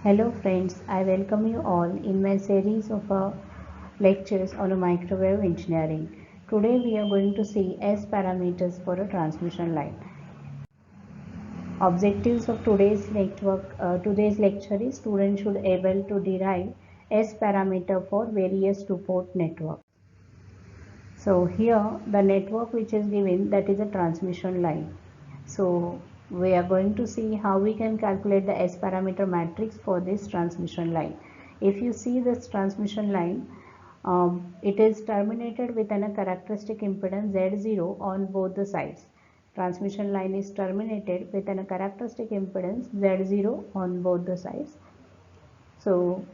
Hello friends, I welcome you all in my series of lectures on microwave engineering. Today we are going to see S parameters for a transmission line. Objectives of today's lecture is students should able to derive S parameter for various two-port network. So here the network which is given, that is a transmission line. So we are going to see how we can calculate the S parameter matrix for this transmission line. If you see this transmission line, it is terminated with a characteristic impedance Z0 on both the sides. Transmission line is terminated with a characteristic impedance Z0 on both the sides. So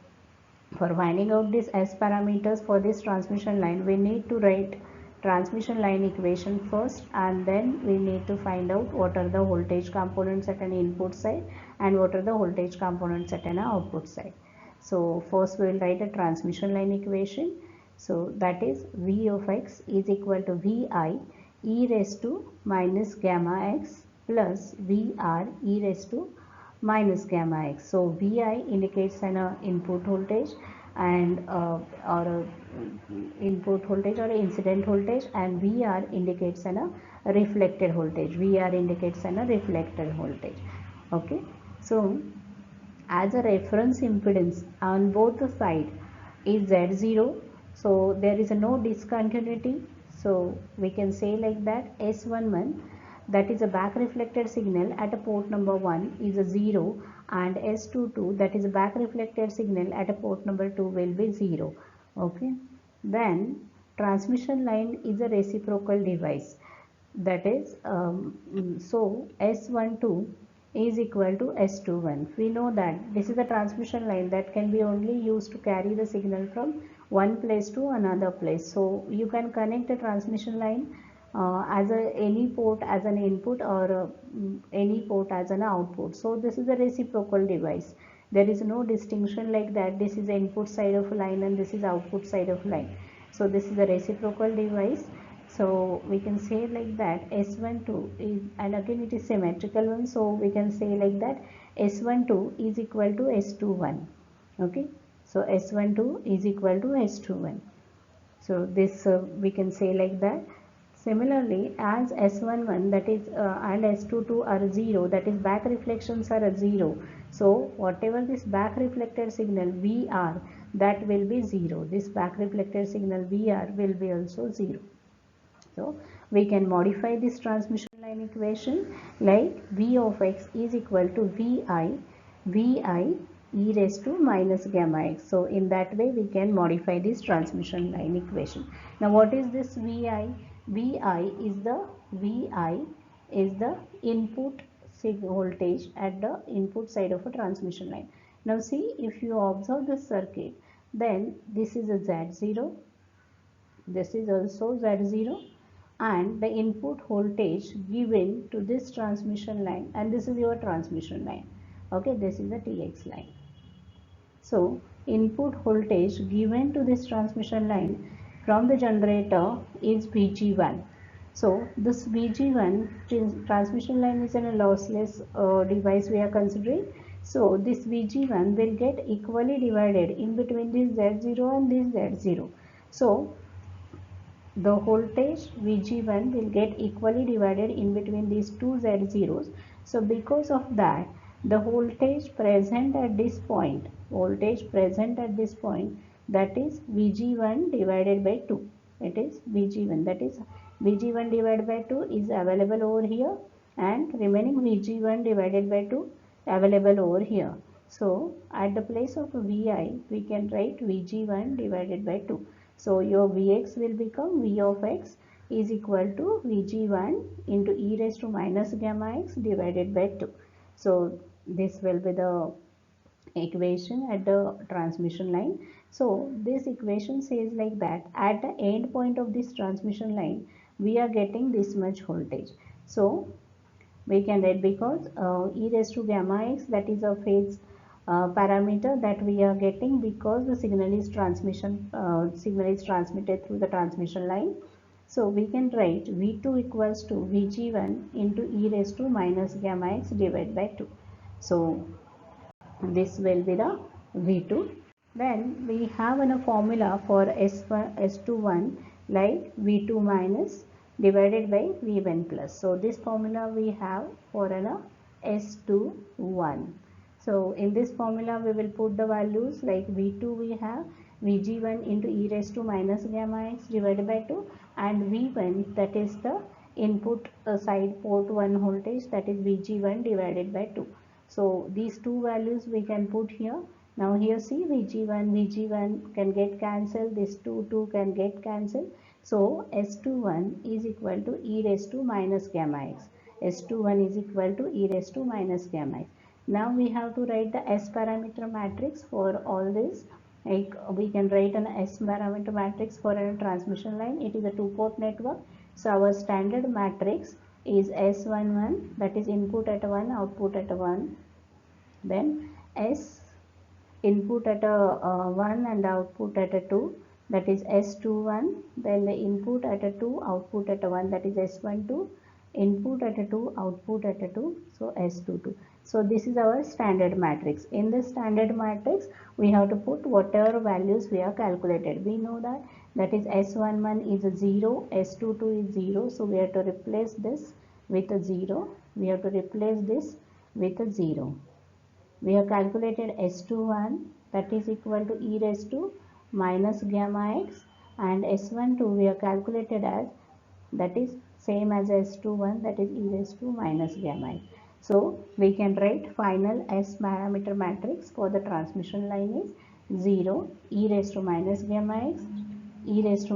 for finding out this S parameters for this transmission line, we need to write transmission line equation first, and then we need to find out what are the voltage components at an input side and what are the voltage components at an output side. So first we will write a transmission line equation. So that is V of x is equal to Vi e raised to minus gamma x plus Vr e raised to minus gamma x. So Vi indicates an input voltage and or input voltage or incident voltage, and Vr indicates an reflected voltage. Vr indicates an reflected voltage. Okay, so as a reference impedance on both the side is Z0, so there is no discontinuity. So we can say like that S11, that is a back reflected signal at a port number 1 is a 0, and S22, that is a back reflected signal at a port number 2 will be 0. Okay, then transmission line is a reciprocal device, that is so S12 is equal to S21. We know that this is a transmission line that can be only used to carry the signal from one place to another place. So you can connect a transmission line as any port as an input, or any port as an output. So this is a reciprocal device. There is no distinction like that this is the input side of a line and this is output side of line. So this is a reciprocal device. So we can say like that S12 is, and again it is symmetrical one, so we can say like that S12 is equal to S21. Okay, so S12 is equal to S21. So this we can say like that. Similarly, as S11, that is and S22 are 0, that is back reflections are 0. So whatever this back reflected signal Vr, that will be 0. This back reflected signal Vr will be also 0. So we can modify this transmission line equation like V of x is equal to Vi e raised to minus gamma x. So in that way we can modify this transmission line equation. Now what is this Vi? Vi is the input voltage at the input side of a transmission line. Now see, if you observe this circuit, then this is a Z0, this is also Z0, and the input voltage given to this transmission line, and this is your transmission line. Okay, this is the TX line. So input voltage given to this transmission line from the generator is Vg1. So this Vg1 transmission line is a lossless device we are considering. So this Vg1 will get equally divided in between this Z0 and this Z0. So the voltage Vg1 will get equally divided in between these two Z0s. So because of that, the voltage present at this point, that is Vg1 divided by 2. It is Vg1, that is Vg1 divided by 2 is available over here, and remaining Vg1 divided by 2 available over here. So at the place of Vi, we can write Vg1 divided by 2. So your Vx will become V of x is equal to Vg1 into e raised to minus gamma x divided by 2. So this will be the equation at the transmission line. So this equation says like that at the end point of this transmission line we are getting this much voltage. So we can write, because e raised to gamma x, that is a phase parameter that we are getting because the signal is transmitted through the transmission line. So we can write V2 equals to Vg1 into e raised to minus gamma x divided by 2. So This will be the V2. Then we have a formula for S21 like V2 minus divided by V1 plus. So this formula we have for an S21. So in this formula we will put the values like V2 we have Vg1 into e raised to minus gamma x divided by 2, and V1 that is the input side port 1 voltage, that is Vg1 divided by 2. So these two values we can put here. Now here see Vg1 can get cancelled, this 2 can get cancelled. So S21 is equal to e raised to minus gamma x. S21 is equal to e raised to minus gamma x. Now we have to write the S parameter matrix for all this. Like we can write an S parameter matrix for a transmission line. It is a two-port network. So our standard matrix is S11, that is input at 1, output at 1. Then S input at a 1 and output at a 2, that is S21. Then the input at a 2, output at a 1, that is S12. Input at a 2, output at a 2, so S22. So this is our standard matrix. In this standard matrix we have to put whatever values we have calculated. We know that is S11 is a 0, S22 is 0, so we have to replace this with a 0. We have to replace this with a 0. We have calculated S21, that is equal to e raised to minus gamma x, and S12 we have calculated as, that is same as S21, that is e raised to minus gamma x. So we can write final S parameter matrix for the transmission line is 0, e raised to minus gamma x, e raised to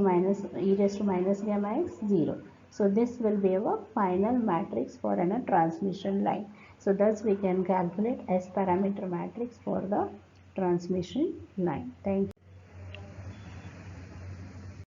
minus gamma x, 0. So this will be our final matrix for a transmission line. So thus we can calculate S parameter matrix for the transmission line. Thank you.